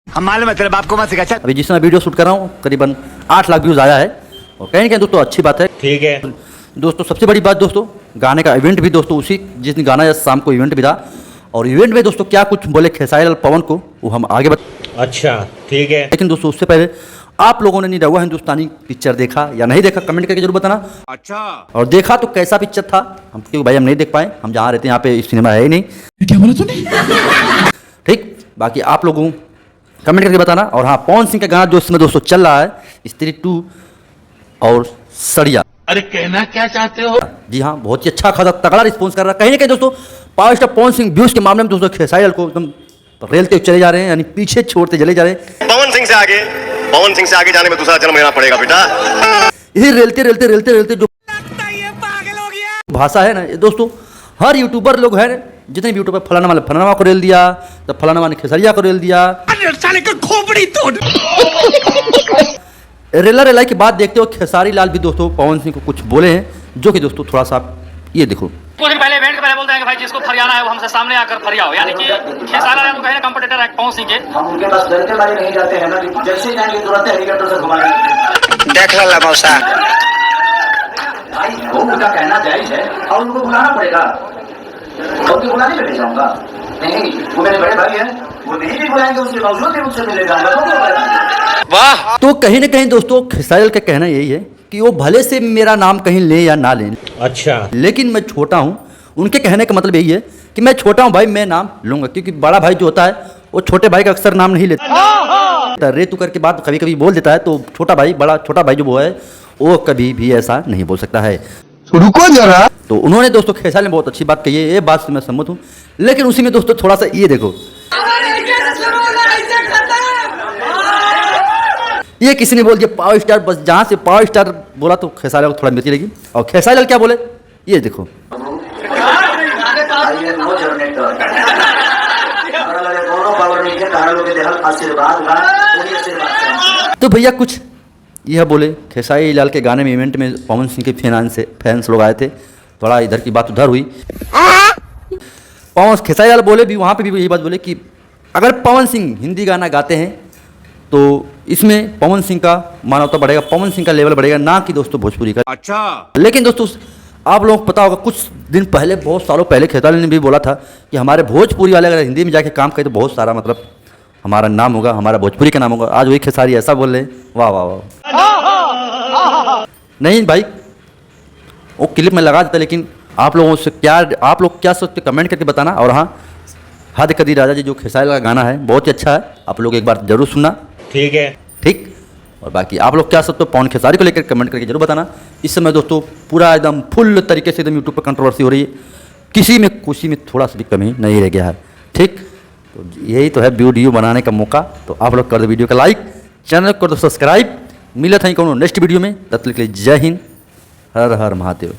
हम मालूम है तेरे बाप को मत सिखा। अभी जिस समय वीडियो शूट कर रहा हूँ करीबन 8 लाख व्यूज़ आया है और कहीं ना कहीं दोस्तों अच्छी बात है। ठीक है दोस्तों, सबसे बड़ी बात दोस्तों, गाने का इवेंट भी दोस्तों उसी जिस दिन गाना या शाम को इवेंट भी था और इवेंट में दोस्तों क्या कुछ बोले खेसारी लाल पवन को वो हम आगे अच्छा ठीक है। लेकिन दोस्तों उससे पहले आप लोगों ने निरहुआ हिंदुस्तानी पिक्चर देखा या नहीं देखा कमेंट करके जरूर बताना। अच्छा, और देखा तो कैसा पिक्चर था, हम क्योंकि भाई हम नहीं देख पाए, हम जहाँ रहते हैं यहाँ पे सिनेमा है ही नहीं। क्या बोला तूने? ठीक, बाकी आप लोगों कमेंट करके बताना। और हाँ, पवन सिंह का गाना जो इसमें दोस्तों चल रहा है स्त्री 2 और सड़िया। अरे कहना क्या चाहते हो? जी हाँ, बहुत ही अच्छा खासा तगड़ा रिस्पॉन्स कर रहा है। कहीं ना कहीं दोस्तों power star Pawan Singh views के मामले में दोस्तों खेसारी लाल को एकदम रेलते चले जा रहे हैं, यानी पीछे छोड़ते चले जा रहे हैं। पवन सिंह से आगे जाने में दूसरा जन्म लेना पड़ेगा बेटा। यही रेलते जो भाषा है ना ये दोस्तों, हर यूट्यूबर लोग हैं जितने भी यूट्यूबर फलाना को रेल दिया, तो फलाना वाले खेसरिया को रेल दिया। खोपड़ी तोड़। रेला की बात देखते हो खेसारी लाल भी दोस्तों पवन सिंह को कुछ बोले हैं, जो कि दोस्तों थोड़ा सा ये देखो। कुछ दिन पहले इवेंट के पहले बोलते हैं कि भाई जिसको फरियाना है वो हमसे सामने आकर फरियाओ, यानी कि खेसारी लाल कहे ना कंपटीटर है पवन सिंह के। हम उनके पास डरते वाले नहीं जाते हैं ना, जैसे जाएंगे तुरंत हेलीकॉप्टर से घुमाएंगे। देख ला मौसा, भाई वो उनका कहना जायज है और उनको बुलाना पड़ेगा। उनके बुलाने में ले जाऊंगा नहीं, वो मेरे बड़े भाई हैं, वो नहीं भी बुलाएंगे उसके बावजूद भी मुझसे मिले जाऊंगा। वाह। तो कहीं ना कहीं दोस्तों खेसारी लाल का कहना यही है कि वो भले से मेरा नाम कहीं ले या ना ले, अच्छा, लेकिन मैं छोटा हूँ। उनके कहने का मतलब यही है कि मैं छोटा हूँ भाई, मैं नाम लूंगा, क्योंकि बड़ा भाई जो होता है वो छोटे भाई का अक्सर नाम नहीं लेता। रे तू करके बात कभी कभी बोल देता है, तो छोटा भाई जो वो है वो कभी भी ऐसा नहीं बोल सकता है। रुको जरा। तो उन्होंने दोस्तों खेसारी ने बहुत अच्छी बात कही है, ये बात से मैं सहमत हूँ। लेकिन उसी में दोस्तों थोड़ा सा ये देखो, ये किसी ने बोल दिया पावर स्टार, बस जहाँ से पावर स्टार बोला तो खेसारी लाल को थोड़ा मिर्ची लगी। और खेसारी लाल क्या बोले ये देखो। तो भैया कुछ यह बोले खेसारी लाल के गाने में इवेंट में पवन सिंह के फैंस लोग आए थे, थोड़ा इधर की बात उधर हुई। खेसारी लाल बोले भी, वहाँ पे भी यही बात बोले कि अगर पवन सिंह हिंदी गाना गाते हैं तो इसमें पवन सिंह का मानवता बढ़ेगा, पवन सिंह का लेवल बढ़ेगा, ना कि दोस्तों भोजपुरी का। अच्छा, लेकिन दोस्तों आप लोगों को पता होगा कुछ दिन पहले, बहुत सालों पहले खेसारी ने भी बोला था कि हमारे भोजपुरी वाले अगर हिंदी में जाके काम करें तो बहुत सारा मतलब हमारा नाम होगा, हमारा भोजपुरी का नाम होगा। आज वही खेसारी ऐसा बोल रहे हैं, वाह वाह वाह। नहीं भाई, वो क्लिप में लगा देता, लेकिन आप लोग क्या सोचते कमेंट करके बताना। और हाँ, हद कर दी राजा जी जो खेसारी का गाना है बहुत ही अच्छा है, आप लोग एक बार जरूर सुनना। ठीक है, ठीक। और बाकी आप लोग क्या सोचते हो पवन खेसारी को लेकर कमेंट करके जरूर बताना। इस समय दोस्तों पूरा एकदम फुल तरीके से एकदम यूट्यूब पर कंट्रोवर्सी हो रही है, किसी में थोड़ा सा भी कमी नहीं रह गया है। ठीक, तो यही तो है वीडियो बनाने का मौका। तो आप लोग कर दो वीडियो का लाइक, चैनल को कर दो सब्सक्राइब। मिला था कौन नेक्स्ट वीडियो में, तब तक के लिए जय हिंद, हर हर महादेव।